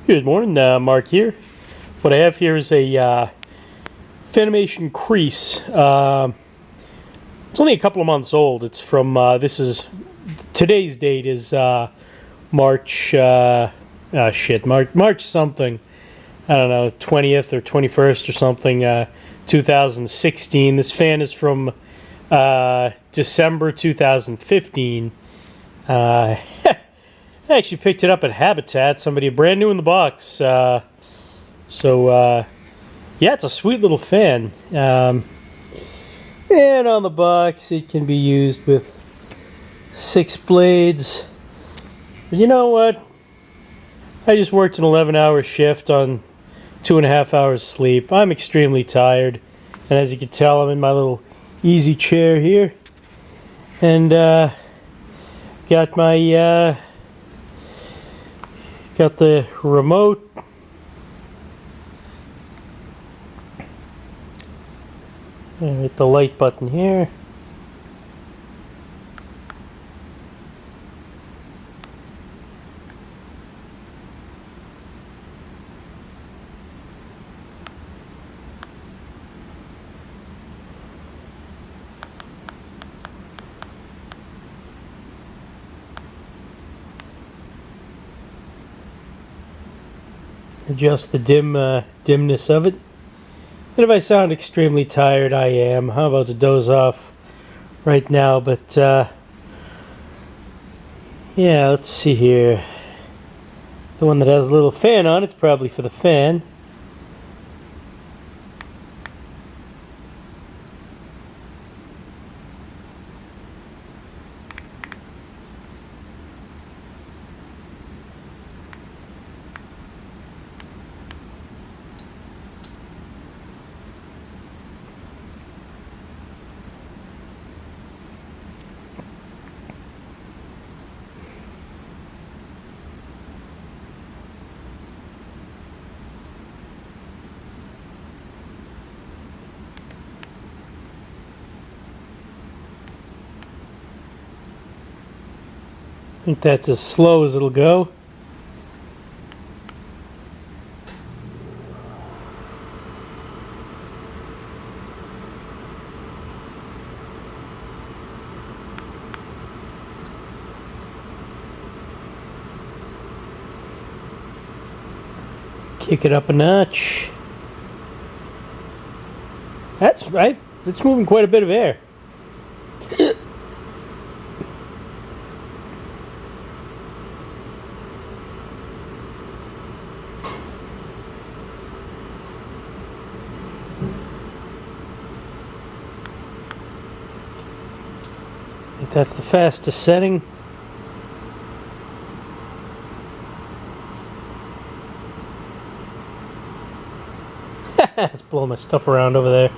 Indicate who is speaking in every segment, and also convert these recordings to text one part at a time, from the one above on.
Speaker 1: Good morning, Mark here. What I have here is a Fanimation Crease. It's only a couple of months old. It's from, today's date is March, March something. I don't know, 20th or 21st or something, 2016. This fan is from December 2015. I actually picked it up at Habitat. Somebody brand new in the box. Yeah, it's a sweet little fan. And on the box, it can be used with 6 blades. But you know what? I just worked an 11-hour shift on 2.5 hours sleep. I'm extremely tired. And as you can tell, I'm in my little easy chair here. And got my... got the remote. Hit the light button here. Adjust the dimness of it. And if I sound extremely tired, I am. I'm about to doze off right now, but yeah, let's see here. The one that has a little fan on it's probably for the fan. I think that's as slow as it'll go. Kick it up a notch. That's right. It's moving quite a bit of air. I think that's the fastest setting. Let's blow my stuff around over there.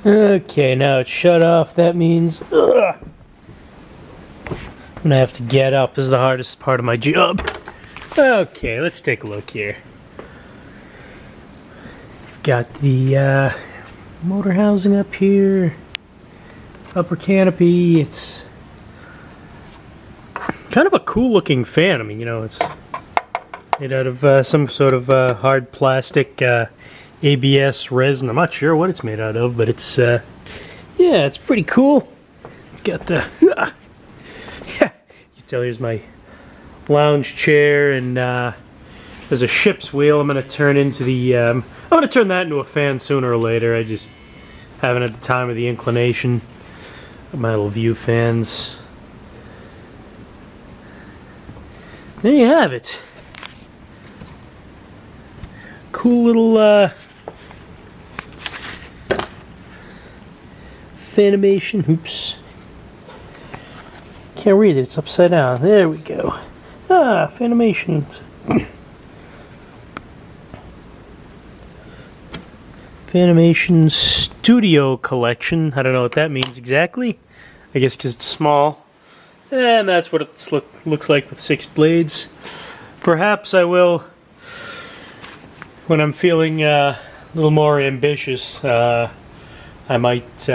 Speaker 1: Okay, now it's shut off. That means I'm gonna have to get up. This is the hardest part of my job. Okay, let's take a look here. Got the motor housing up here, upper canopy. It's kind of a cool looking fan. I mean, you know, it's made out of some sort of hard plastic ABS resin. I'm not sure what it's made out of, but it's yeah, it's pretty cool. It's got the yeah. You can tell here's my lounge chair, and there's a ship's wheel. I'm gonna turn into the I'm gonna turn that into a fan sooner or later. I just haven't had the time or the inclination. My little view fans. There you have it. Cool little Fanimation. Oops. Can't read it. It's upside down. There we go. Ah, Fanimation. Fanimation Studio Collection. I don't know what that means exactly. I guess because it's small. And that's what it looks like with 6 blades. Perhaps I will, when I'm feeling a little more ambitious, I might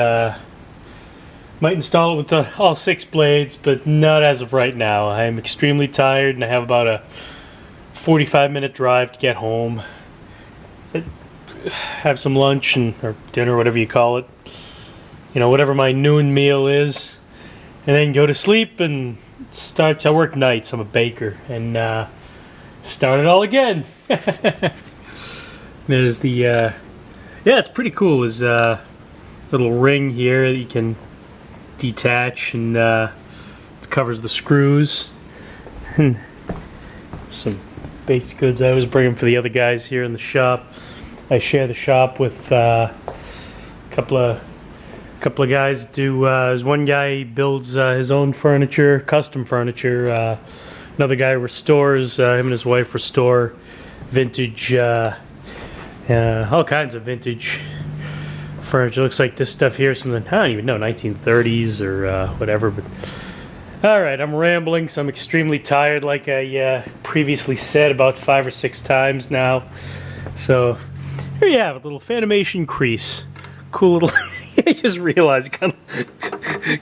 Speaker 1: install it with all 6 blades, but not as of right now. I am extremely tired, and I have about a 45-minute drive to get home. Have some lunch or dinner, whatever you call it. You know, whatever my noon meal is. And then go to sleep and start to work nights. I'm a baker. And start it all again. There's the... yeah, it's pretty cool. There's a little ring here that you can detach, and it covers the screws. Some baked goods I always bring them for the other guys here in the shop. I share the shop with a couple of guys. There's one guy builds his own furniture, custom furniture. Another guy restores. Him and his wife restore vintage, all kinds of vintage furniture. Looks like this stuff here is from the, I don't even know, 1930s or whatever. But all right, I'm rambling, so I'm extremely tired, like I previously said about 5 or 6 times now. So here you have it, little Fanimation Crease. Cool little. I just realized it kind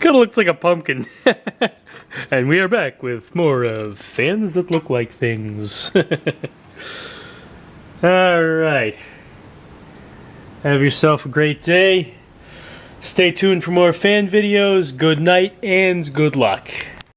Speaker 1: of looks like a pumpkin. And we are back with more of fans that look like things. Alright. Have yourself a great day. Stay tuned for more fan videos. Good night and good luck.